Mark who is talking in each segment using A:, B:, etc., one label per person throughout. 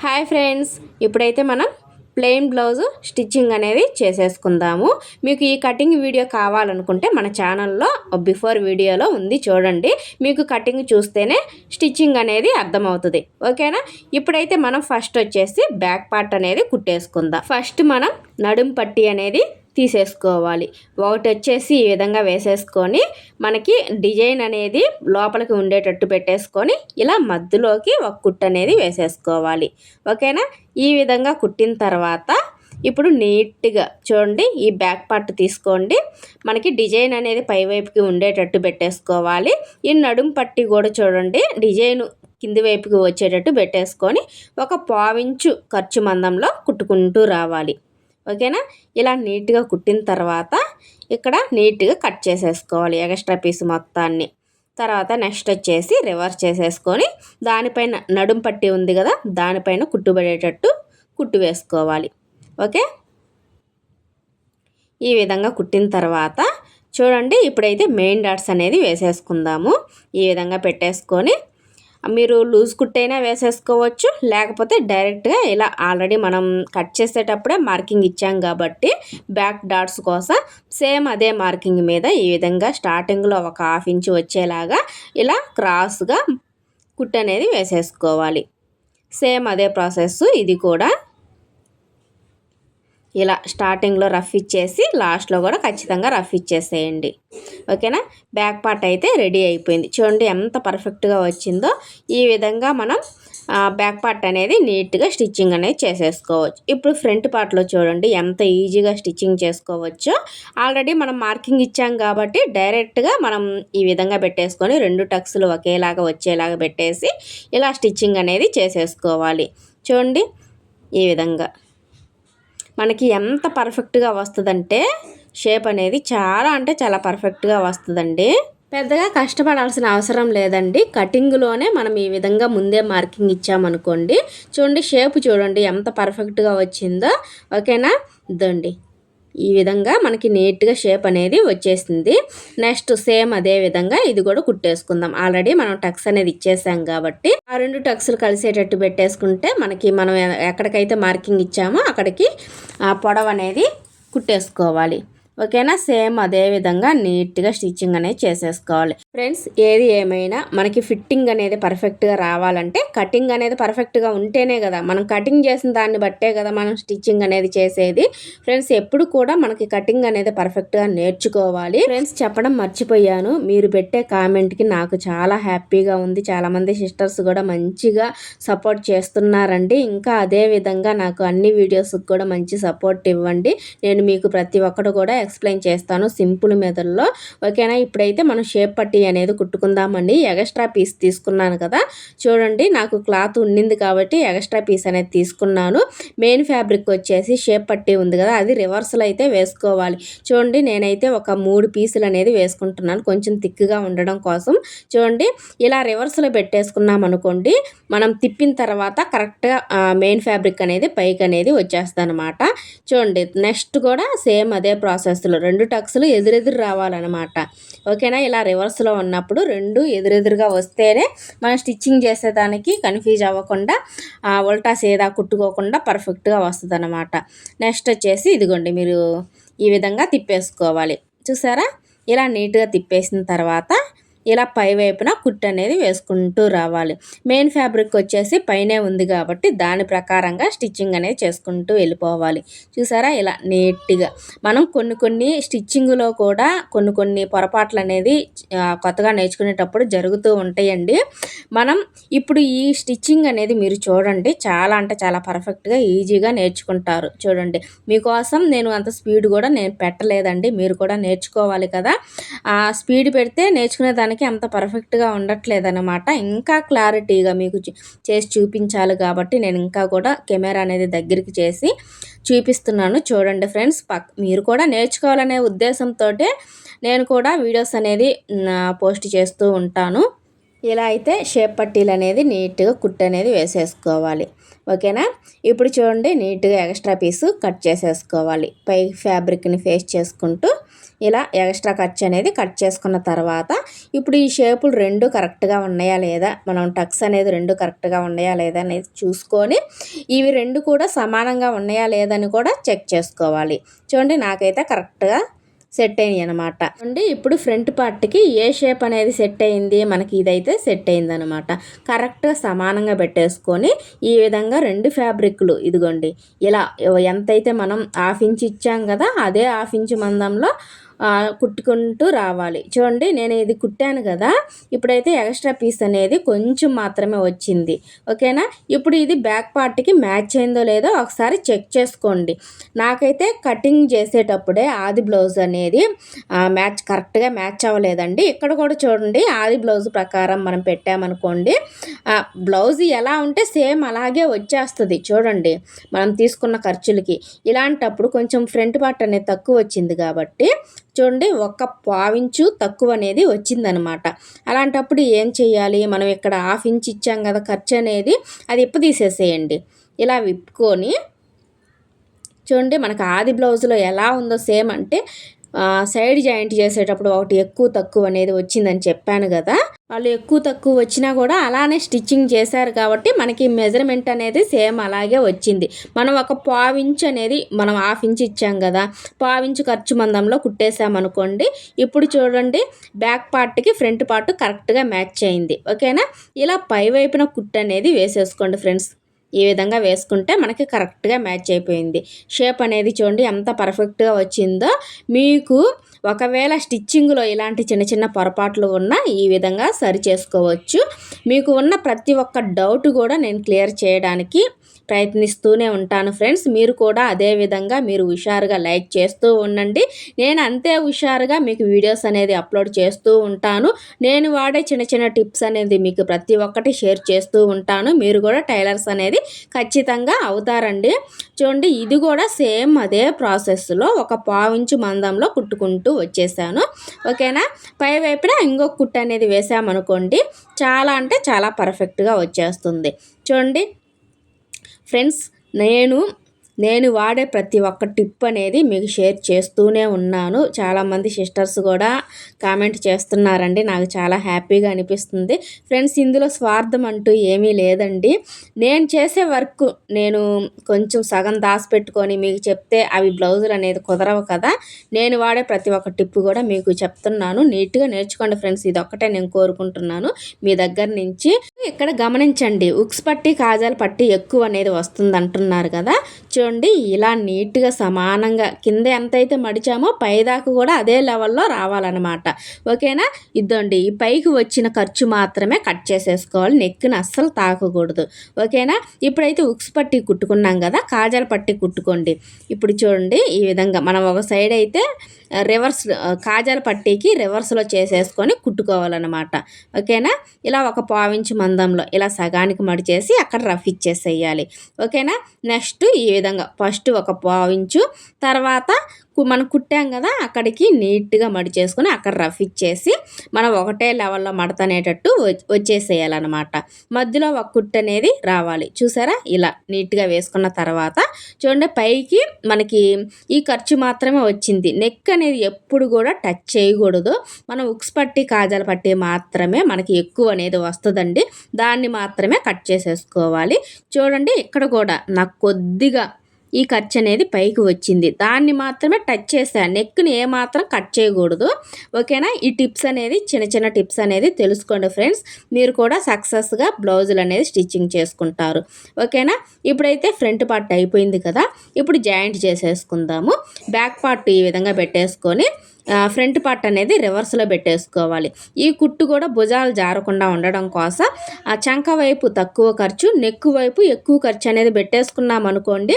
A: Hi friends, ఇప్పుడైతే మనం plain blouse stitching అనేది చేసేసుకుందాము. మీకు ఈ కటింగ్ వీడియో కావాలనుకుంటే మన ఛానల్లో బిఫోర్ వీడియోలో ఉంది, చూడండి. మీకు కటింగ్ చూస్తేనే స్టిచ్చింగ్ అనేది అర్థమవుతుంది. ఓకేనా? ఇప్పుడైతే మనం ఫస్ట్ వచ్చేసి బ్యాక్ పార్ట్ అనేది కుట్టేసుకుందాం. ఫస్ట్ మనం నడుం పట్టి అనేది తీసేసుకోవాలి. ఒకటి వచ్చేసి ఈ విధంగా వేసేసుకొని మనకి డిజైన్ అనేది లోపలికి ఉండేటట్టు పెట్టేసుకొని ఇలా మధ్యలోకి ఒక కుట్టు అనేది వేసేసుకోవాలి. ఓకేనా? ఈ విధంగా కుట్టిన తర్వాత ఇప్పుడు నీట్గా చూడండి, ఈ బ్యాక్ పార్ట్ తీసుకోండి. మనకి డిజైన్ అనేది పైవైపుకి ఉండేటట్టు పెట్టేసుకోవాలి. ఈ నడుం పట్టి కూడా చూడండి, డిజైన్ కింది వైపుకి వచ్చేటట్టు పెట్టేసుకొని ఒక పావించు ఖర్చు మందంలో కుట్టుకుంటూ రావాలి. ఓకేనా? ఇలా నీట్గా కుట్టిన తర్వాత ఇక్కడ నీట్గా కట్ చేసేసుకోవాలి ఎక్స్ట్రా పీస్ మొత్తాన్ని. తర్వాత నెక్స్ట్ వచ్చేసి రివర్స్ చేసేసుకొని దానిపైన నడుం పట్టి ఉంది కదా, దానిపైన కుట్టుబడేటట్టు కుట్టు వేసుకోవాలి. ఓకే, ఈ విధంగా కుట్టిన తర్వాత చూడండి, ఇప్పుడైతే మెయిన్ డాట్స్ అనేది వేసేసుకుందాము. ఈ విధంగా పెట్టేసుకొని మీరు లూజ్ కుట్టైనా వేసేసుకోవచ్చు, లేకపోతే డైరెక్ట్గా ఇలా ఆల్రెడీ మనం కట్ చేసేటప్పుడే మార్కింగ్ ఇచ్చాం కాబట్టి బ్యాక్ డాట్స్ కోసం సేమ్ అదే మార్కింగ్ మీద ఈ విధంగా స్టార్టింగ్లో ఒక 1/2 ఇంచు వచ్చేలాగా ఇలా క్రాస్గా కుట్టు అనేది వేసేసుకోవాలి. సేమ్ అదే ప్రాసెస్ ఇది కూడా. ఇలా స్టార్టింగ్లో రఫ్ ఇచ్చేసి లాస్ట్లో కూడా ఖచ్చితంగా రఫ్ ఇచ్చేసేయండి. ఓకేనా? బ్యాక్ పార్ట్ అయితే రెడీ అయిపోయింది. చూడండి ఎంత పర్ఫెక్ట్గా వచ్చిందో. ఈ విధంగా మనం బ్యాక్ పార్ట్ అనేది నీట్గా స్టిచ్చింగ్ అనేది చేసేసుకోవచ్చు. ఇప్పుడు ఫ్రంట్ పార్ట్లో చూడండి ఎంత ఈజీగా స్టిచ్చింగ్ చేసుకోవచ్చో. ఆల్రెడీ మనం మార్కింగ్ ఇచ్చాం కాబట్టి డైరెక్ట్గా మనం ఈ విధంగా పెట్టేసుకొని 2 టక్స్లు ఒకేలాగా వచ్చేలాగా పెట్టేసి ఇలా స్టిచ్చింగ్ అనేది చేసేసుకోవాలి. చూడండి, ఈ విధంగా మనకి ఎంత పర్ఫెక్ట్గా వస్తుందంటే షేప్ అనేది చాలా అంటే చాలా పర్ఫెక్ట్గా వస్తుందండి. పెద్దగా కష్టపడాల్సిన అవసరం లేదండి. కటింగ్లోనే మనం ఈ విధంగా ముందే మార్కింగ్ ఇచ్చామనుకోండి, చూడండి షేప్ చూడండి ఎంత పర్ఫెక్ట్గా వచ్చిందో. ఓకేనా? ఇదండి, ఈ విధంగా మనకి నీట్గా షేప్ అనేది వచ్చేసింది. నెక్స్ట్ సేమ్ అదే విధంగా ఇది కూడా కుట్టేసుకుందాం. ఆల్రెడీ మనం టక్స్ అనేది ఇచ్చేసాం కాబట్టి ఆ 2 టక్స్లు కలిసేటట్టు పెట్టేసుకుంటే మనకి మనం ఎక్కడికైతే మార్కింగ్ ఇచ్చామో అక్కడికి పొడవు అనేది కుట్టేసుకోవాలి. ఓకేనా? సేమ్ అదే విధంగా నీట్గా స్టిచ్చింగ్ అనేది చేసేసుకోవాలి. ఫ్రెండ్స్, ఏది ఏమైనా మనకి ఫిట్టింగ్ అనేది పర్ఫెక్ట్గా రావాలంటే కటింగ్ అనేది పర్ఫెక్ట్గా ఉంటేనే కదా, మనం కటింగ్ చేసిన దాన్ని బట్టే కదా మనం స్టిచ్చింగ్ అనేది చేసేది. ఫ్రెండ్స్, ఎప్పుడు కూడా మనకి కటింగ్ అనేది పర్ఫెక్ట్గా నేర్చుకోవాలి. ఫ్రెండ్స్, చెప్పడం మర్చిపోయాను, మీరు పెట్టే కామెంట్కి నాకు చాలా హ్యాపీగా ఉంది. చాలామంది సిస్టర్స్ కూడా మంచిగా సపోర్ట్ చేస్తున్నారండి. ఇంకా అదే విధంగా నాకు అన్ని వీడియోస్కి కూడా మంచి సపోర్ట్ ఇవ్వండి. నేను మీకు ప్రతి ఒక్కటి కూడా ఎక్స్ప్లెయిన్ చేస్తాను సింపుల్ మెథడ్లో. ఓకేనా? ఇప్పుడైతే మనం షేప్ పట్టి అనేది కుట్టుకుందామండి. ఎక్స్ట్రా పీస్ తీసుకున్నాను కదా, చూడండి నాకు క్లాత్ ఉండింది కాబట్టి ఎక్స్ట్రా పీస్ అనేది తీసుకున్నాను. మెయిన్ ఫ్యాబ్రిక్ వచ్చేసి షేప్ పట్టి ఉంది కదా, అది రివర్స్లో అయితే వేసుకోవాలి. చూడండి, నేనైతే ఒక 3 పీసులు అనేది వేసుకుంటున్నాను కొంచెం థిక్గా ఉండడం కోసం. చూడండి, ఇలా రివర్స్లో పెట్టేసుకున్నాం అనుకోండి, మనం తిప్పిన తర్వాత కరెక్ట్గా మెయిన్ ఫ్యాబ్రిక్ అనేది పైకి అనేది వచ్చేస్తుంది అనమాట. చూడండి, నెక్స్ట్ కూడా సేమ్ అదే ప్రాసెస్లో 2 టక్స్లు ఎదురెదురు రావాలన్నమాట. ఓకేనా? ఇలా రివర్స్లో ఉన్నప్పుడు 2 ఎదురెదురుగా వస్తేనే మనం స్టిచ్చింగ్ చేసేదానికి కన్ఫ్యూజ్ అవ్వకుండా ఉల్టా సీదా కుట్టుకోకుండా పర్ఫెక్ట్గా వస్తుంది అనమాట. నెక్స్ట్ వచ్చేసి ఇదిగోండి, మీరు ఈ విధంగా తిప్పేసుకోవాలి. చూసారా? ఇలా నీట్గా తిప్పేసిన తర్వాత ఇలా పై వైపున కుట్టు అనేది వేసుకుంటూ రావాలి. మెయిన్ ఫ్యాబ్రిక్ వచ్చేసి పైనే ఉంది కాబట్టి దాని ప్రకారంగా స్టిచ్చింగ్ అనేది చేసుకుంటూ వెళ్ళిపోవాలి. చూసారా? ఇలా నీట్గా మనం కొన్ని స్టిచ్చింగ్లో కూడా కొన్ని పొరపాట్లు అనేది కొత్తగా నేర్చుకునేటప్పుడు జరుగుతూ ఉంటాయండి. మనం ఇప్పుడు ఈ స్టిచ్చింగ్ అనేది మీరు చూడండి, చాలా అంటే చాలా పర్ఫెక్ట్గా ఈజీగా నేర్చుకుంటారు. చూడండి, మీకోసం నేను అంత స్పీడ్ కూడా నేను పెట్టలేదండి, మీరు కూడా నేర్చుకోవాలి కదా. స్పీడ్ పెడితే నేర్చుకునేదానికి అంత పర్ఫెక్ట్గా ఉండట్లేదన్నమాట. ఇంకా క్లారిటీగా మీకు చేసి చూపించాలి కాబట్టి నేను ఇంకా కూడా కెమెరా అనేది దగ్గరికి చేసి చూపిస్తున్నాను. చూడండి ఫ్రెండ్స్, మీరు కూడా నేర్చుకోవాలనే ఉద్దేశంతో నేను కూడా వీడియోస్ అనేది పోస్ట్ చేస్తూ ఉంటాను. ఇలా అయితే షేప్ పట్టీలు అనేది నీట్గా కుట్టు అనేది వేసేసుకోవాలి. ఓకేనా. ఇప్పుడు చూడండి నీట్గా ఎక్స్ట్రా పీసు కట్ చేసేసుకోవాలి. పై ఫ్యాబ్రిక్ని ఫేస్ చేసుకుంటూ ఇలా ఎక్స్ట్రా ఖర్చు అనేది కట్ చేసుకున్న తర్వాత ఇప్పుడు ఈ షేపులు రెండు కరెక్ట్గా ఉన్నాయా లేదా, మనం టక్స్ అనేది రెండు కరెక్ట్గా ఉన్నాయా లేదా అనేది చూసుకొని ఇవి రెండు కూడా సమానంగా ఉన్నాయా లేదని కూడా చెక్ చేసుకోవాలి. చూడండి నాకైతే కరెక్ట్గా సెట్ అయ్యాయి అనమాట. అండి ఇప్పుడు ఫ్రంట్ పార్ట్కి ఏ షేప్ అనేది సెట్ అయింది, మనకి ఇదైతే సెట్ అయింది అనమాట. కరెక్ట్గా సమానంగా పెట్టేసుకొని ఈ విధంగా రెండు ఫ్యాబ్రిక్లు ఇదిగోండి ఇలా ఎంతైతే మనం 1/2 ఇంచ్ ఇచ్చాం కదా అదే 1/2 ఇంచ్ మందంలో కుట్టుకుంటూ రావాలి. చూడండి నేను ఇది కుట్టాను కదా, ఇప్పుడైతే ఎక్స్ట్రా పీస్ అనేది కొంచెం మాత్రమే వచ్చింది. ఓకేనా. ఇప్పుడు ఇది బ్యాక్ పార్ట్కి మ్యాచ్ అయిందో లేదో ఒకసారి చెక్ చేసుకోండి. నాకైతే కటింగ్ చేసేటప్పుడే ఆది బ్లౌజ్ అనేది కరెక్ట్గా మ్యాచ్ అవ్వలేదండి. ఇక్కడ కూడా చూడండి ఆది బ్లౌజ్ ప్రకారం మనం పెట్టామనుకోండి బ్లౌజ్ ఎలా ఉంటే సేమ్ అలాగే వచ్చేస్తుంది. చూడండి మనం తీసుకున్న ఖర్చులకి. ఇలాంటప్పుడు కొంచెం ఫ్రంట్ పార్ట్ అనేది తక్కువ వచ్చింది కాబట్టి చూడండి 1/4 ఇంచు తక్కువ అనేది వచ్చిందనమాట. అలాంటప్పుడు ఏం చేయాలి, మనం ఇక్కడ 1/2 ఇంచ్ ఇచ్చాం కదా ఖర్చు అనేది, అది తీసేసేయండి. ఇలా విప్పుకొని చూడండి మనకు ఆది బ్లౌజ్లో ఎలా ఉందో సేమ్ అంటే సైడ్ జాయింట్ చేసేటప్పుడు ఒకటి ఎక్కువ తక్కువ అనేది వచ్చిందని చెప్పాను కదా, వాళ్ళు ఎక్కువ తక్కువ వచ్చినా కూడా అలానే స్టిచ్చింగ్ చేశారు కాబట్టి మనకి మెజర్మెంట్ అనేది సేమ్ అలాగే వచ్చింది. మనం 1/4 ఇంచ్ అనేది మనం 1/2 ఇంచ్ ఇచ్చాం కదా, 1/4 ఇంచ్ ఖర్చు మందంలో కుట్టేసామనుకోండి. ఇప్పుడు చూడండి బ్యాక్ పార్ట్కి ఫ్రంట్ పార్ట్ కరెక్ట్గా మ్యాచ్ అయింది. ఓకేనా. ఇలా పై వైపున కుట్టు అనేది వేసేసుకోండి ఫ్రెండ్స్. ఈ విధంగా వేసుకుంటే మనకి కరెక్ట్గా మ్యాచ్ అయిపోయింది. షేప్ అనేది చూడండి ఎంత పర్ఫెక్ట్గా వచ్చిందో. మీకు ఒకవేళ స్టిచ్చింగ్లో ఇలాంటి చిన్న చిన్న పొరపాట్లు ఉన్నా ఈ విధంగా సరి చేసుకోవచ్చు. మీకు ఉన్న ప్రతి ఒక్క డౌట్ కూడా నేను క్లియర్ చేయడానికి ప్రయత్నిస్తూనే ఉంటాను ఫ్రెండ్స్. మీరు కూడా అదే విధంగా మీరు హుషారుగా లైక్ చేస్తూ ఉండండి. నేను అంతే హుషారుగా మీకు వీడియోస్ అనేది అప్లోడ్ చేస్తూ ఉంటాను. నేను వాడే చిన్న చిన్న టిప్స్ అనేది మీకు ప్రతి ఒక్కటి షేర్ చేస్తూ ఉంటాను. మీరు కూడా టైలర్స్ అనేది ఖచ్చితంగా అవుతారండి. చూడండి ఇది కూడా సేమ్ అదే ప్రాసెస్లో 1/4 ఇంచు మందంలో కుట్టుకుంటూ వచ్చేసాను. ఓకేనా. పై వైపున ఇంకొక కుట్టు అనేది వేసామనుకోండి చాలా అంటే చాలా పర్ఫెక్ట్గా వచ్చేస్తుంది. చూడండి ఫ్రెండ్స్ నేను వాడే ప్రతి ఒక్క టిప్ అనేది మీకు షేర్ చేస్తూనే ఉన్నాను. చాలామంది సిస్టర్స్ కూడా కామెంట్ చేస్తున్నారండి. నాకు చాలా హ్యాపీగా అనిపిస్తుంది ఫ్రెండ్స్. ఇందులో స్వార్థం అంటూ ఏమీ లేదండి. నేను చేసే వర్క్ నేను కొంచెం సగం దాచిపెట్టుకొని మీకు చెప్తే అవి బ్లౌజులు అనేది కుదరవు కదా. నేను వాడే ప్రతి ఒక్క టిప్ కూడా మీకు చెప్తున్నాను. నీట్గా నేర్చుకోండి ఫ్రెండ్స్. ఇది ఒక్కటే నేను కోరుకుంటున్నాను మీ దగ్గర నుంచి. ఇక్కడ గమనించండి ఉక్స్ పట్టి కాజాల పట్టి ఎక్కువ అనేది వస్తుంది అంటున్నారు కదా. చూడండి ఇలా నీట్గా సమానంగా కింద ఎంతైతే మడిచామో పైదాకా కూడా అదే లెవెల్లో రావాలన్నమాట. ఓకేనా. ఇద్దండి ఈ పైకి వచ్చిన ఖర్చు మాత్రమే కట్ చేసేసుకోవాలి. నెక్ని అస్సలు తాకకూడదు. ఓకేనా. ఇప్పుడైతే ఉక్స్ పట్టి కుట్టుకున్నాం కదా, కాజాల పట్టి కుట్టుకోండి. ఇప్పుడు చూడండి ఈ విధంగా మనం ఒక సైడ్ అయితే రివర్స్ కాజాల పట్టీకి రివర్స్లో చేసేసుకొని కుట్టుకోవాలన్నమాట. ఓకేనా. ఇలా 1/4 ఇంచు మందంలో ఇలా సగానికి మడిచేసి అక్కడ రఫ్ ఇచ్చేసేయాలి. ఓకేనా. నెక్స్ట్ ఈ విధంగా ఫస్ట్ 1/4 ఇంచు తర్వాత మనం కుట్టాం కదా అక్కడికి నీట్గా మడిచేసుకొని అక్కడ రఫ్ ఇచ్చేసి మనం ఒకటే లెవెల్లో మడతనేటట్టు వచ్చేసేయాలన్నమాట. మధ్యలో ఒక కుట్టు అనేది రావాలి. చూసారా ఇలా నీట్గా వేసుకున్న తర్వాత చూడండి పైకి మనకి ఈ ఖర్చు మాత్రమే వచ్చింది. నెక్ అనేది ఎప్పుడు కూడా టచ్ చేయకూడదు. మనం ఉక్స్ పట్టి కాజాల పట్టి మాత్రమే మనకి ఎక్కువ అనేది వస్తుందండి. దాన్ని మాత్రమే కట్ చేసేసుకోవాలి. చూడండి ఇక్కడ కూడా నాకు కొద్దిగా ఈ ఖర్చు అనేది పైకి వచ్చింది. దాన్ని మాత్రమే టచ్ చేశాను. నెక్ని ఏమాత్రం కట్ చేయకూడదు. ఓకేనా. ఈ టిప్స్ అనేది చిన్న చిన్న టిప్స్ అనేది తెలుసుకోండి ఫ్రెండ్స్. మీరు కూడా సక్సెస్గా బ్లౌజులు అనేది స్టిచ్చింగ్ చేసుకుంటారు. ఓకేనా. ఇప్పుడైతే ఫ్రంట్ పార్ట్ అయిపోయింది కదా, ఇప్పుడు జాయింట్ చేసేసుకుందాము. బ్యాక్ పార్ట్ ఈ విధంగా పెట్టేసుకొని ఫ్రంట్ పార్ట్ అనేది రివర్స్లో పెట్టేసుకోవాలి. ఈ కుట్టు కూడా భుజాలు జారకుండా ఉండడం కోసం ఆ చంక వైపు తక్కువ ఖర్చు, నెక్కు వైపు ఎక్కువ ఖర్చు అనేది పెట్టేసుకున్నాం అనుకోండి.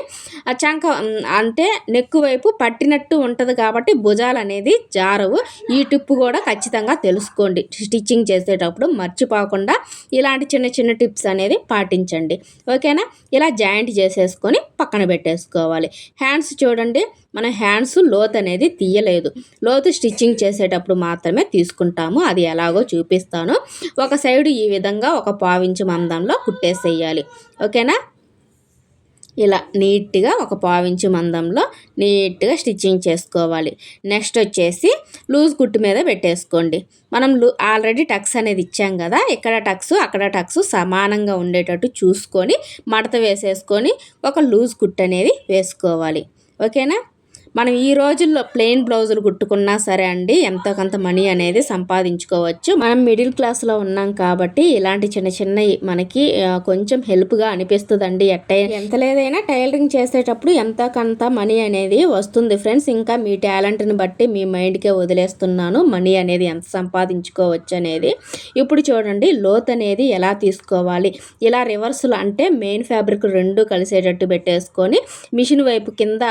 A: ఆ చంక అంటే నెక్కు వైపు పట్టినట్టు ఉంటుంది కాబట్టి భుజాలు అనేది జారవు. ఈ టిప్ కూడా ఖచ్చితంగా తెలుసుకోండి. స్టిచ్చింగ్ చేసేటప్పుడు మర్చిపోకుండా ఇలాంటి చిన్న చిన్న టిప్స్ అనేది పాటించండి. ఓకేనా. ఇలా జాయింట్ చేసేసుకొని పక్కన పెట్టేసుకోవాలి. హ్యాండ్స్ చూడండి, మన హ్యాండ్స్ లోతు అనేది తీయలేదు, లోతు స్టిచ్చింగ్ చేసేటప్పుడు మాత్రమే తీసుకుంటాము. అది ఎలాగో చూపిస్తాను. ఒక సైడు ఈ విధంగా ఒక పావించు మందంలో కుట్టేసేయాలి. ఓకేనా? ఇలా నీట్గా ఒక పావించు మందంలో నీట్గా స్టిచ్చింగ్ చేసుకోవాలి. నెక్స్ట్ వచ్చేసి లూజ్ కుట్టు మీద పెట్టేసుకోండి. మనం ఆల్రెడీ టక్స్ అనేది ఇచ్చాం కదా, ఇక్కడ టక్స్ అక్కడ టక్స్ సమానంగా ఉండేటట్టు చూసుకొని మడత వేసేసుకొని ఒక లూజ్ కుట్టు అనేది వేసుకోవాలి. ఓకేనా? మనం ఈ రోజుల్లో ప్లెయిన్ బ్లౌజులు కుట్టుకున్నా సరే అండి ఎంతో కొంత మనీ అనేది సంపాదించుకోవచ్చు. మనం మిడిల్ క్లాస్లో ఉన్నాం కాబట్టి ఇలాంటి చిన్న చిన్నవి మనకి కొంచెం హెల్ప్గా అనిపిస్తుందండి. ఎంత లేదైనా టైలరింగ్ చేసేటప్పుడు ఎంతో కొంత మనీ అనేది వస్తుంది ఫ్రెండ్స్. ఇంకా మీ టాలెంట్ని బట్టి మీ మైండ్కే వదిలేస్తున్నాను మనీ అనేది ఎంత సంపాదించుకోవచ్చు అనేది. ఇప్పుడు చూడండి లోత్ అనేది ఎలా తీసుకోవాలి. ఇలా రివర్స్లో అంటే మెయిన్ ఫ్యాబ్రిక్ రెండు కలిసేటట్టు పెట్టేసుకొని మిషన్ వైపు కింద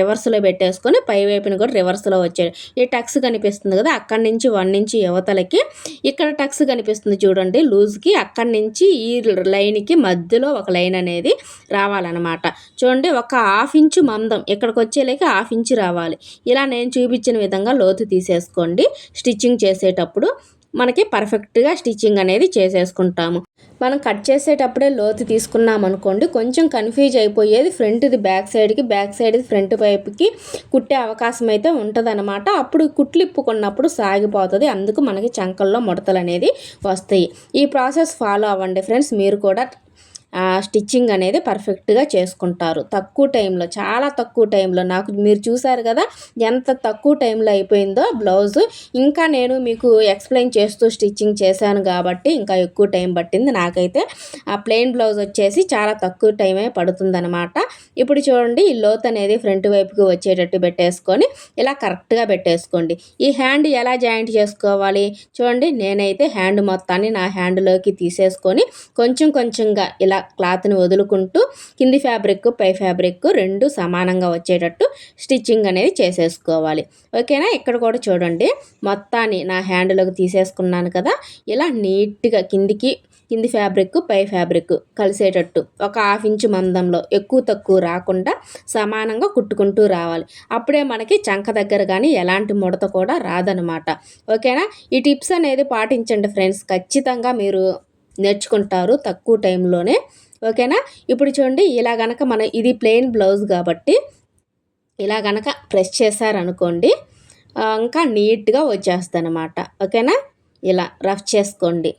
A: రివర్స్లో పెట్టేసుకొని పై వైపుని కూడా రివర్స్లో వచ్చాడు. ఈ టక్స్ కనిపిస్తుంది కదా, అక్కడి నుంచి 1 ఇంచ్ యువతలకి ఇక్కడ టక్స్ కనిపిస్తుంది చూడండి లూజ్కి, అక్కడి నుంచి ఈ లైన్కి మధ్యలో ఒక లైన్ అనేది రావాలన్నమాట. చూడండి ఒక 1/2 ఇంచు మందం ఇక్కడికి వచ్చేలేక 1/2 ఇంచు రావాలి. ఇలా నేను చూపించిన విధంగా లోతు తీసేసుకోండి. స్టిచ్చింగ్ చేసేటప్పుడు మనకి పర్ఫెక్ట్గా స్టిచ్చింగ్ అనేది చేసేసుకుంటాము. మనం కట్ చేసేటప్పుడే లోతు తీసుకున్నాం అనుకోండి కొంచెం కన్ఫ్యూజ్ అయిపోయేది. ఫ్రంట్ది బ్యాక్ సైడ్కి, బ్యాక్ సైడ్ది ఫ్రంట్ వైపుకి కుట్టే అవకాశం అయితే ఉంటుందన్నమాట. అప్పుడు కుట్లు ఇప్పుకున్నప్పుడు సాగిపోతుంది. అందుకు మనకి చంకల్లో ముడతలు అనేది వస్తాయి. ఈ ప్రాసెస్ ఫాలో అవ్వండి ఫ్రెండ్స్. మీరు కూడా స్టిచ్చింగ్ అనేది పర్ఫెక్ట్గా చేసుకుంటారు. తక్కువ టైంలో, చాలా తక్కువ టైంలో. నాకు మీరు చూసారు కదా ఎంత తక్కువ టైంలో అయిపోయిందో బ్లౌజు. ఇంకా నేను మీకు ఎక్స్ప్లెయిన్ చేస్తూ స్టిచ్చింగ్ చేశాను కాబట్టి ఇంకా ఎక్కువ టైం పట్టింది. నాకైతే ఆ ప్లెయిన్ బ్లౌజ్ వచ్చేసి చాలా తక్కువ టైమే పడుతుందన్నమాట. ఇప్పుడు చూడండి ఈ లోత్ అనేది ఫ్రంట్ వైపుకి వచ్చేటట్టు పెట్టేసుకొని ఇలా కరెక్ట్గా పెట్టేసుకోండి. ఈ హ్యాండ్ ఎలా జాయింట్ చేసుకోవాలి చూడండి. నేనైతే హ్యాండ్ మొత్తాన్ని నా హ్యాండ్లోకి తీసేసుకొని కొంచెం కొంచెంగా ఇలా క్లాత్ని వదులుకుంటూ కింది ఫ్యాబ్రిక్ పై ఫ్యాబ్రిక్ రెండు సమానంగా వచ్చేటట్టు స్టిచ్చింగ్ అనేది చేసేసుకోవాలి. ఓకేనా? ఇక్కడ కూడా చూడండి మొత్తాన్ని నా హ్యాండ్లోకి తీసేసుకున్నాను కదా, ఇలా నీట్గా కింది ఫ్యాబ్రిక్ పై ఫ్యాబ్రిక్ కలిసేటట్టు ఒక 1/2 ఇంచు మందంలో ఎక్కువ తక్కువ రాకుండా సమానంగా కుట్టుకుంటూ రావాలి. అప్పుడే మనకి చంక దగ్గర కానీ ఎలాంటి ముడత కూడా రాదనమాట. ఓకేనా? ఈ టిప్స్ అనేది పాటించండి ఫ్రెండ్స్. ఖచ్చితంగా మీరు నేర్చుకుంటారు తక్కువ టైంలోనే. ఓకేనా? ఇప్పుడు చూడండి ఇలా గనక ఇది ప్లెయిన్ బ్లౌజ్ కాబట్టి ఇలా గనక ప్రెస్ చేశారనుకోండి ఇంకా నీట్గా వచ్చేస్తుంది అనమాట. ఓకేనా? ఇలా రఫ్ చేసుకోండి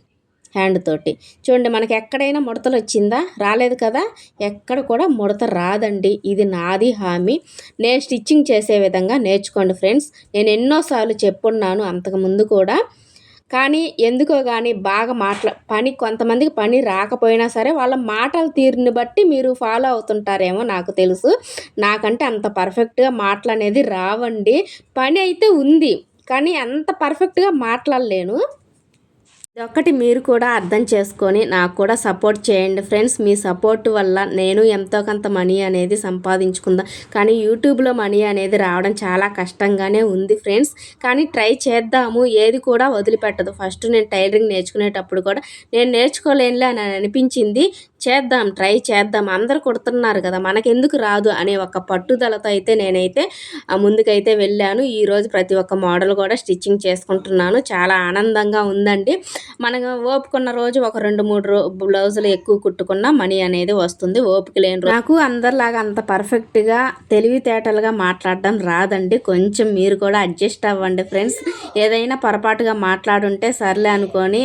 A: హ్యాండ్ తోటి. చూడండి మనకి ఎక్కడైనా ముడతలు వచ్చిందా? రాలేదు కదా, ఎక్కడ కూడా ముడత రాదండి. ఇది నాది హామీ. నేను స్టిచ్చింగ్ చేసే విధంగా నేర్చుకోండి ఫ్రెండ్స్. నేను ఎన్నోసార్లు చెప్పున్నాను అంతకుముందు కూడా. కానీ ఎందుకో కానీ బాగా కొంతమందికి పని రాకపోయినా సరే వాళ్ళ మాటల తీరుని బట్టి మీరు ఫాలో అవుతుంటారేమో నాకు తెలుసు. నాకంటే అంత పర్ఫెక్ట్గా మాటలు అనేది రావండి. పని అయితే ఉంది కానీ అంత పర్ఫెక్ట్గా మాట్లాడలేను. ఇదొక్కటి మీరు కూడా అర్థం చేసుకొని నాకు కూడా సపోర్ట్ చేయండి ఫ్రెండ్స్. మీ సపోర్ట్ వల్ల నేను ఎంతో కొంత మనీ అనేది సంపాదించుకుందాం. కానీ యూట్యూబ్లో మనీ అనేది రావడం చాలా కష్టంగానే ఉంది ఫ్రెండ్స్. కానీ ట్రై చేద్దాము, ఏది కూడా వదిలిపెట్టదు. ఫస్ట్ నేను టైలరింగ్ నేర్చుకునేటప్పుడు కూడా నేను నేర్చుకోలేనులే అని అనిపించింది. ట్రై చేద్దాం, అందరు కుడుతున్నారు కదా మనకెందుకు రాదు అనే ఒక పట్టుదలతో అయితే నేనైతే ముందుకైతే వెళ్ళాను. ఈరోజు ప్రతి ఒక్క మోడల్ కూడా స్టిచ్చింగ్ చేసుకుంటున్నాను. చాలా ఆనందంగా ఉందండి. మనకు ఓపుకున్న రోజు ఒక 2-3 బ్లౌజులు ఎక్కువ కుట్టుకున్నా మనీ అనేది వస్తుంది. ఓపిక లేని నాకు అందరిలాగా అంత పర్ఫెక్ట్గా తెలివితేటలుగా మాట్లాడడం రాదండి. కొంచెం మీరు కూడా అడ్జస్ట్ అవ్వండి ఫ్రెండ్స్. ఏదైనా పొరపాటుగా మాట్లాడుంటే సర్లే అనుకొని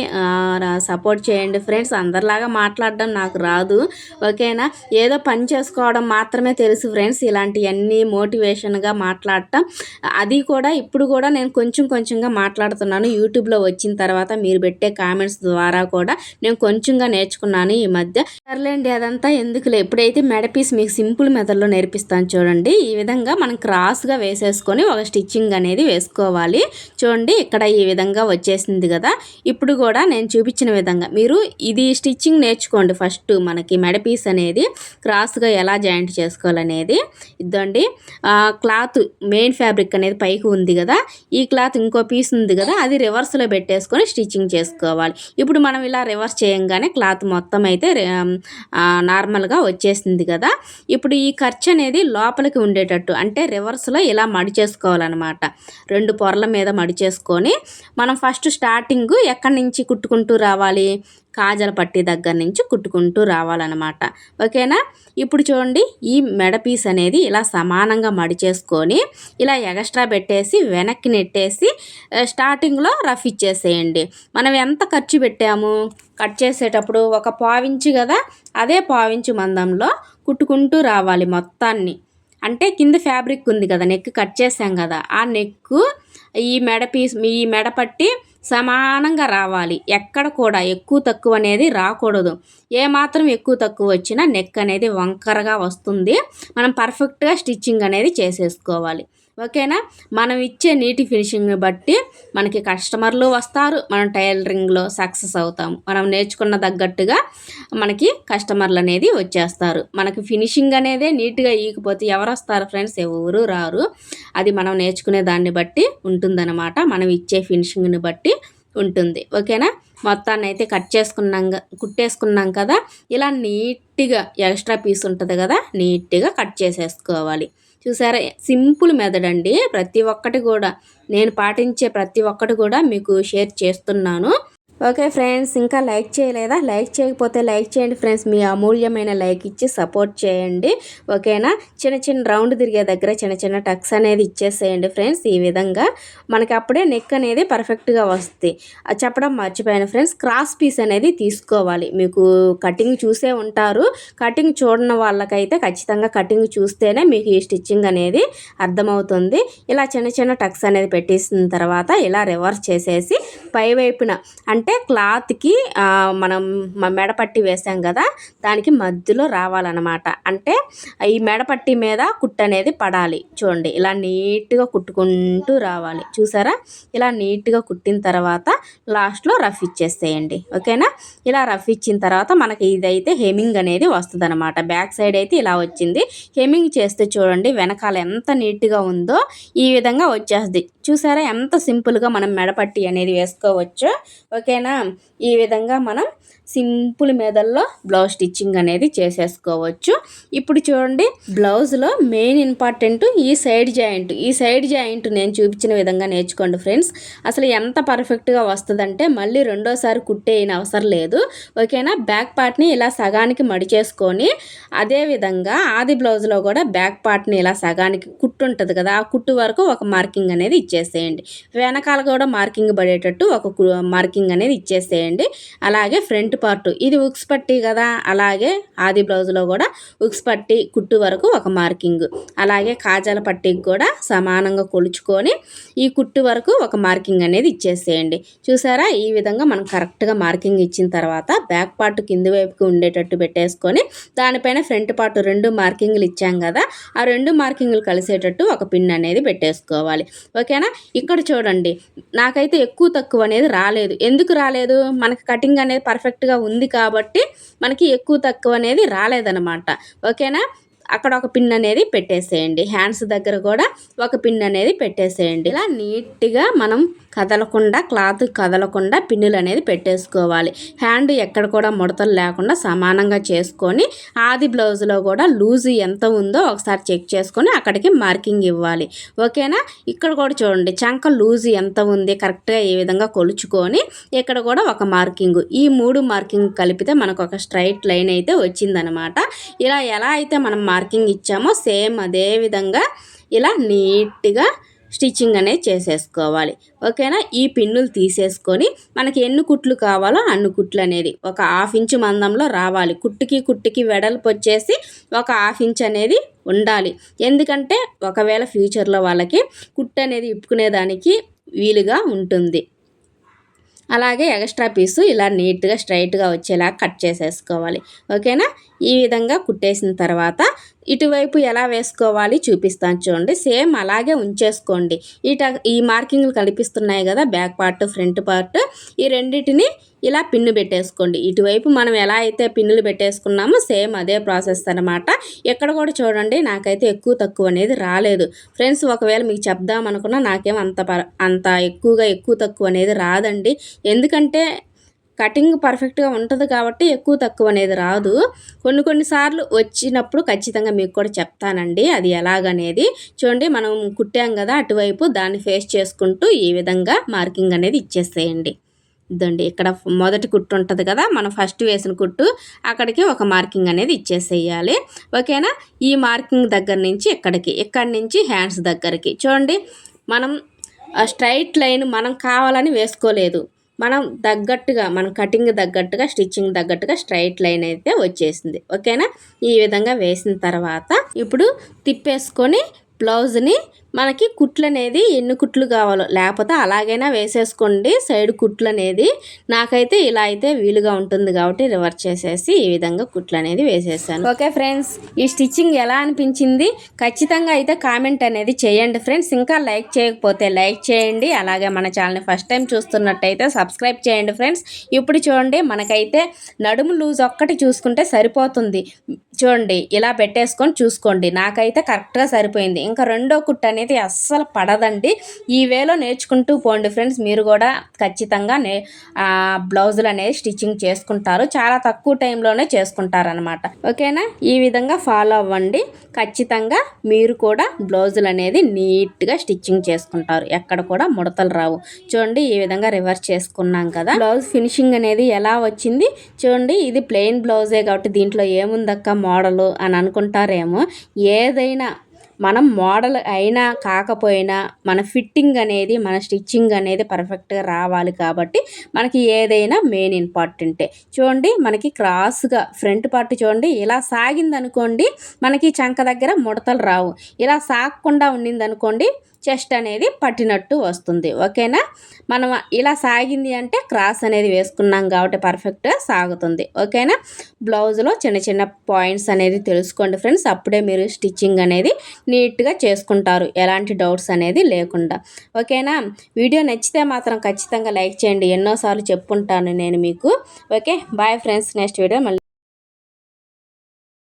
A: సపోర్ట్ చేయండి ఫ్రెండ్స్. అందరిలాగా మాట్లాడడం నాకు రాదు. ఓకేనా? ఏదో పని చేసుకోవడం మాత్రమే తెలుసు ఫ్రెండ్స్. ఇలాంటివన్నీ మోటివేషన్గా మాట్లాడటం అది కూడా ఇప్పుడు కూడా నేను కొంచెంగా మాట్లాడుతున్నాను. యూట్యూబ్లో వచ్చిన తర్వాత మీరు పెట్టే కామెంట్స్ ద్వారా కూడా నేను కొంచెంగా నేర్చుకున్నాను ఈ మధ్య. సర్లేండి అదంతా ఎందుకులే. ఇప్పుడైతే మెడ పీస్ మీకు సింపుల్ మెథడ్లో నేర్పిస్తాను చూడండి. ఈ విధంగా మనం క్రాస్గా వేసేసుకొని ఒక స్టిచ్చింగ్ అనేది వేసుకోవాలి. చూడండి ఇక్కడ ఈ విధంగా వచ్చేసింది కదా. ఇప్పుడు కూడా నేను చూపించిన విధంగా మీరు ఇది స్టిచ్చింగ్ నేర్చుకోండి ఫస్ట్. మనకి మెడ పీస్ అనేది క్రాస్గా ఎలా జాయింట్ చేసుకోవాలనేది ఇద్దండి. క్లాత్ మెయిన్ ఫ్యాబ్రిక్ అనేది పైకి ఉంది కదా, ఈ క్లాత్ ఇంకో పీస్ ఉంది కదా, అది రివర్స్లో పెట్టేసుకొని స్టిచ్చింగ్ చేసుకోవాలి. ఇప్పుడు మనం ఇలా రివర్స్ చేయంగానే క్లాత్ మొత్తం అయితే నార్మల్గా వచ్చేసింది కదా. ఇప్పుడు ఈ ఖర్చు అనేది లోపలికి ఉండేటట్టు అంటే రివర్స్లో ఇలా మడి చేసుకోవాలన్నమాట. 2 పొరల మీద మడి చేసుకొని మనం ఫస్ట్ స్టార్టింగ్ ఎక్కడి నుంచి కుట్టుకుంటూ రావాలి, కాజల పట్టి దగ్గర నుంచి కుట్టుకుంటూ రావాలన్నమాట. ఓకేనా. ఇప్పుడు చూడండి, ఈ మెడ పీస్ అనేది ఇలా సమానంగా మడి చేసుకొని ఇలా ఎగస్ట్రా పెట్టేసి వెనక్కి నెట్టేసి స్టార్టింగ్లో రఫ్ ఇచ్చేసేయండి. మనం ఎంత ఖర్చు పెట్టాము కట్ చేసేటప్పుడు, ఒక పావించి కదా, అదే పావించి మందంలో కుట్టుకుంటూ రావాలి మొత్తాన్ని. అంటే కింద ఫ్యాబ్రిక్ ఉంది కదా, నెక్ కట్ చేసాం కదా, ఆ నెక్ ఈ మెడ పీస్ ఈ మెడ పట్టి సమానంగా రావాలి. ఎక్కడ కూడా ఎక్కువ తక్కువ అనేది రాకూడదు. ఏమాత్రం ఎక్కువ తక్కువ వచ్చినా నెక్ అనేది వంకరగా వస్తుంది. మనం పర్ఫెక్ట్గా స్టిచ్చింగ్ అనేది చేసేసుకోవాలి. ఓకేనా. మనం ఇచ్చే నీటి ఫినిషింగ్ని బట్టి మనకి కస్టమర్లు వస్తారు, మనం టైలరింగ్లో సక్సెస్ అవుతాము. మనం నేర్చుకున్న తగ్గట్టుగా మనకి కస్టమర్లు అనేది వచ్చేస్తారు. మనకి ఫినిషింగ్ అనేదే నీట్గా ఇయకపోతే ఎవరు వస్తారు ఫ్రెండ్స్? ఎవరు రారు. అది మనం నేర్చుకునే దాన్ని బట్టి ఉంటుందన్నమాట, మనం ఇచ్చే ఫినిషింగ్ని బట్టి ఉంటుంది. ఓకేనా. మొత్తాన్ని అయితే కుట్టేసుకున్నాం కదా, ఇలా నీట్గా ఎక్స్ట్రా పీస్ ఉంటుంది కదా, నీట్గా కట్ చేసేసుకోవాలి. చూసారా, సింపుల్ మెథడ్ అండి. ప్రతి ఒక్కటి కూడా నేను పాటించే ప్రతి ఒక్కటి కూడా మీకు షేర్ చేస్తున్నాను. ఓకే ఫ్రెండ్స్, ఇంకా లైక్ చేయలేదా? లైక్ చేయకపోతే లైక్ చేయండి ఫ్రెండ్స్. మీ అమూల్యమైన లైక్ ఇచ్చి సపోర్ట్ చేయండి. ఓకేనా. చిన్న చిన్న రౌండ్ తిరిగే దగ్గర చిన్న చిన్న టక్స్ అనేది ఇచ్చేసేయండి ఫ్రెండ్స్. ఈ విధంగా మనకి అప్పుడే నెక్ అనేది పర్ఫెక్ట్గా వస్తుంది. చెప్పడం మర్చిపోయాను ఫ్రెండ్స్, క్రాస్ పీస్ అనేది తీసుకోవాలి. మీకు కటింగ్ చూసే ఉంటారు, కటింగ్ చూడని వాళ్ళకైతే ఖచ్చితంగా కటింగ్ చూస్తేనే మీకు ఈ స్టిచ్చింగ్ అనేది అర్థమవుతుంది. ఇలా చిన్న చిన్న టక్స్ అనేది పెట్టేసిన తర్వాత ఇలా రివర్స్ చేసేసి పై వైపున అంటే క్లాత్కి మనం మెడపట్టి వేసాం కదా, దానికి మధ్యలో రావాలన్నమాట. అంటే ఈ మెడపట్టి మీద కుట్టు అనేది పడాలి. చూడండి, ఇలా నీట్గా కుట్టుకుంటూ రావాలి. చూసారా, ఇలా నీట్గా కుట్టిన తర్వాత లాస్ట్లో రఫ్ ఇచ్చేసేయండి. ఓకేనా. ఇలా రఫ్ ఇచ్చిన తర్వాత మనకి ఇదైతే హెమ్మింగ్ అనేది వస్తుంది అనమాట. బ్యాక్ సైడ్ అయితే ఇలా వచ్చింది. హెమ్మింగ్ చేస్తే చూడండి వెనకాల ఎంత నీట్గా ఉందో ఈ విధంగా వచ్చేస్తుంది. చూసారా ఎంత సింపుల్గా మనం మెడపట్టి అనేది వేసుకోవచ్చు. ఓకేనా. ఈ విధంగా మనం సింపుల్ మెథడ్లో బ్లౌజ్ స్టిచ్చింగ్ అనేది చేసేసుకోవచ్చు. ఇప్పుడు చూడండి, బ్లౌజ్లో మెయిన్ ఇంపార్టెంట్ ఈ సైడ్ జాయింట్ నేను చూపించిన విధంగా నేర్చుకోండి ఫ్రెండ్స్. అసలు ఎంత పర్ఫెక్ట్గా వస్తుందంటే మళ్ళీ రెండోసారి కుట్టేయని అవసరం లేదు. ఓకేనా. బ్యాక్ పార్ట్ని ఇలా సగానికి మడి చేసుకొని అదేవిధంగా ఆది బ్లౌజ్లో కూడా బ్యాక్ పార్ట్ని ఇలా సగానికి కుట్టు ఉంటుంది కదా, ఆ కుట్టు వరకు ఒక మార్కింగ్ అనేది ఇచ్చేసేయండి. వెనకాల కూడా మార్కింగ్ పడేటట్టు ఒక మార్కింగ్ అనేది ఇచ్చేసేయండి. అలాగే ఫ్రంట్ పార్ట్ ఇది ఉక్స్ పట్టి కదా, అలాగే ఆది బ్లౌజ్లో కూడా ఉక్స్ పట్టి కుట్టు వరకు ఒక మార్కింగ్, అలాగే కాజాల పట్టికి కూడా సమానంగా కొలుచుకొని ఈ కుట్టు వరకు ఒక మార్కింగ్ అనేది ఇచ్చేసేయండి. చూసారా, ఈ విధంగా మనం కరెక్ట్గా మార్కింగ్ ఇచ్చిన తర్వాత బ్యాక్ పార్ట్ కింది వైపుకి ఉండేటట్టు పెట్టేసుకొని దానిపైన ఫ్రంట్ పార్ట్ 2 మార్కింగ్లు ఇచ్చాం కదా, ఆ 2 మార్కింగ్లు కలిసేటట్టు ఒక పిన్ అనేది పెట్టేసుకోవాలి. ఓకేనా. ఇక్కడ చూడండి, నాకైతే ఎక్కువ తక్కువ అనేది రాలేదు. ఎందుకు రాలేదు? మనకి కటింగ్ అనేది పర్ఫెక్ట్గా ఉంది కాబట్టి మనకి ఎక్కువ తక్కువ అనేది రాలేదన్నమాట. ఓకేనా. అక్కడ ఒక పిన్ అనేది పెట్టేసేయండి. హ్యాండ్స్ దగ్గర కూడా ఒక పిన్ అనేది పెట్టేసేయండి. ఇలా నీట్గా మనం క్లాత్ కదలకుండా పిన్నులు అనేది పెట్టేసుకోవాలి. హ్యాండ్ ఎక్కడ కూడా ముడతలు లేకుండా సమానంగా చేసుకొని ఆది బ్లౌజ్లో కూడా లూజ్ ఎంత ఉందో ఒకసారి చెక్ చేసుకొని అక్కడికి మార్కింగ్ ఇవ్వాలి. ఓకేనా. ఇక్కడ కూడా చూడండి, చంక లూజ్ ఎంత ఉంది కరెక్ట్గా ఈ విధంగా కొలుచుకొని ఇక్కడ కూడా ఒక మార్కింగ్, ఈ 3 మార్కింగ్ కలిపితే మనకు ఒక స్ట్రైట్ లైన్ అయితే వచ్చిందనమాట. ఇలా ఎలా అయితే మనం మార్కింగ్ ఇచ్చామో సేమ్ అదే విధంగా ఇలా నీట్గా స్టిచ్చింగ్ అనేది చేసేసుకోవాలి. ఓకేనా. ఈ పిన్నులు తీసేసుకొని మనకి ఎన్ని కుట్లు కావాలో అన్ని కుట్లు అనేది ఒక 1/2 ఇంచు మందంలో రావాలి. కుట్టుకి వెడల్పు వచ్చేసి ఒక 1/2 ఇంచ్ అనేది ఉండాలి. ఎందుకంటే ఒకవేళ ఫ్యూచర్లో వాళ్ళకి కుట్టు అనేది ఇప్పుకునేదానికి వీలుగా ఉంటుంది. అలాగే ఎక్స్ట్రా పీసు ఇలా నీట్గా స్ట్రైట్గా వచ్చేలా కట్ చేసేసుకోవాలి. ఓకేనా. ఈ విధంగా కుట్టేసిన తర్వాత ఇటువైపు ఎలా వేసుకోవాలి చూపిస్తాను చూడండి. సేమ్ అలాగే ఉంచేసుకోండి. ఈ మార్కింగ్లు కనిపిస్తున్నాయి కదా, బ్యాక్ పార్ట్ ఫ్రంట్ పార్ట్, ఈ రెండింటిని ఇలా పిన్ను పెట్టేసుకోండి. ఇటువైపు మనం ఎలా అయితే పిన్నులు పెట్టేసుకున్నామో సేమ్ అదే ప్రాసెస్ అనమాట. ఎక్కడ కూడా చూడండి నాకైతే ఎక్కువ తక్కువ అనేది రాలేదు ఫ్రెండ్స్. ఒకవేళ మీకు చెప్దాం అనుకున్నా నాకేం అంత ఎక్కువ తక్కువ అనేది రాదండి. ఎందుకంటే కటింగ్ పర్ఫెక్ట్గా ఉంటుంది కాబట్టి ఎక్కువ తక్కువ అనేది రాదు. కొన్నిసార్లు వచ్చినప్పుడు ఖచ్చితంగా మీకు కూడా చెప్తానండి అది ఎలాగనేది. చూడండి మనం కుట్టాం కదా అటువైపు, దాన్ని ఫేస్ చేసుకుంటూ ఈ విధంగా మార్కింగ్ అనేది ఇచ్చేసేయండి. ఇదండి ఇక్కడ మొదటి కుట్టు ఉంటుంది కదా, మనం ఫస్ట్ వేసిన కుట్టు అక్కడికి ఒక మార్కింగ్ అనేది ఇచ్చేసేయాలి. ఓకేనా. ఈ మార్కింగ్ దగ్గర నుంచి ఇక్కడి నుంచి హ్యాండ్స్ దగ్గరికి చూడండి. మనం స్ట్రైట్ లైన్ మనం కావాలని వేసుకోలేదు, మనం తగ్గట్టుగా మన కటింగ్ తగ్గట్టుగా స్టిచ్చింగ్ తగ్గట్టుగా స్ట్రైట్ లైన్ అయితే వచ్చేసింది. ఓకేనా. ఈ విధంగా వేసిన తర్వాత ఇప్పుడు తిప్పేసుకొని బ్లౌజ్ని మనకి కుట్లు అనేది ఎన్ని కుట్లు కావాలో, లేకపోతే అలాగైనా వేసేసుకోండి సైడ్ కుట్లు అనేది. నాకైతే ఇలా అయితే వీలుగా ఉంటుంది కాబట్టి రివర్స్ చేసేసి ఈ విధంగా కుట్లు అనేది వేసేసాను. ఓకే ఫ్రెండ్స్, ఈ స్టిచ్చింగ్ ఎలా అనిపించింది ఖచ్చితంగా అయితే కామెంట్ అనేది చేయండి ఫ్రెండ్స్. ఇంకా లైక్ చేయకపోతే లైక్ చేయండి. అలాగే మన ఛానల్ని ఫస్ట్ టైం చూస్తున్నట్టయితే సబ్స్క్రైబ్ చేయండి ఫ్రెండ్స్. ఇప్పుడు చూడండి మనకైతే నడుము లూజ్ ఒక్కటి చూసుకుంటే సరిపోతుంది. చూడండి ఇలా పెట్టేసుకొని చూసుకోండి, నాకైతే కరెక్ట్గా సరిపోయింది. ఇంకా రెండో కుట్టు అనేది అస్సలు పడదండి. ఈ వేలో నేర్చుకుంటూ పోండి ఫ్రెండ్స్. మీరు కూడా ఖచ్చితంగా బ్లౌజులు అనేది స్టిచ్చింగ్ చేసుకుంటారు, చాలా తక్కువ టైంలోనే చేసుకుంటారనమాట. ఓకేనా. ఈ విధంగా ఫాలో అవ్వండి. ఖచ్చితంగా మీరు కూడా బ్లౌజులు అనేది నీట్గా స్టిచ్చింగ్ చేసుకుంటారు, ఎక్కడ కూడా ముడతలు రావు. చూడండి ఈ విధంగా రివర్స్ చేసుకున్నాం కదా. బ్లౌజ్ ఫినిషింగ్ అనేది ఎలా వచ్చింది చూడండి. ఇది ప్లెయిన్ బ్లౌజే కాబట్టి దీంట్లో ఏముందక్క మోడలు అని అనుకుంటారేమో. ఏదైనా మనం మోడల్ అయినా కాకపోయినా మన ఫిట్టింగ్ అనేది మన స్టిచ్చింగ్ అనేది పర్ఫెక్ట్గా రావాలి కాబట్టి మనకి ఏదైనా మెయిన్ ఇంపార్టెంటే. చూడండి మనకి క్రాస్గా ఫ్రంట్ పార్ట్ చూడండి ఇలా సాగిందనుకోండి మనకి చంక దగ్గర ముడతలు రావు. ఇలా సాగకుండా ఉండిందనుకోండి చెస్ట్ అనేది పట్టినట్టు వస్తుంది. ఓకేనా. మనం ఇలా సాగింది అంటే క్రాస్ అనేది వేసుకున్నాం కాబట్టి పర్ఫెక్ట్గా సాగుతుంది. ఓకేనా. బ్లౌజ్లో చిన్న చిన్న పాయింట్స్ అనేది తెలుసుకోండి ఫ్రెండ్స్, అప్పుడే మీరు స్టిచ్చింగ్ అనేది నీట్గా చేసుకుంటారు ఎలాంటి డౌట్స్ అనేది లేకుండా. ఓకేనా. వీడియో నచ్చితే మాత్రం ఖచ్చితంగా లైక్ చేయండి, ఎన్నోసార్లు చెప్పుంటాను నేను మీకు. Okay bye friends, next video మళ్ళీ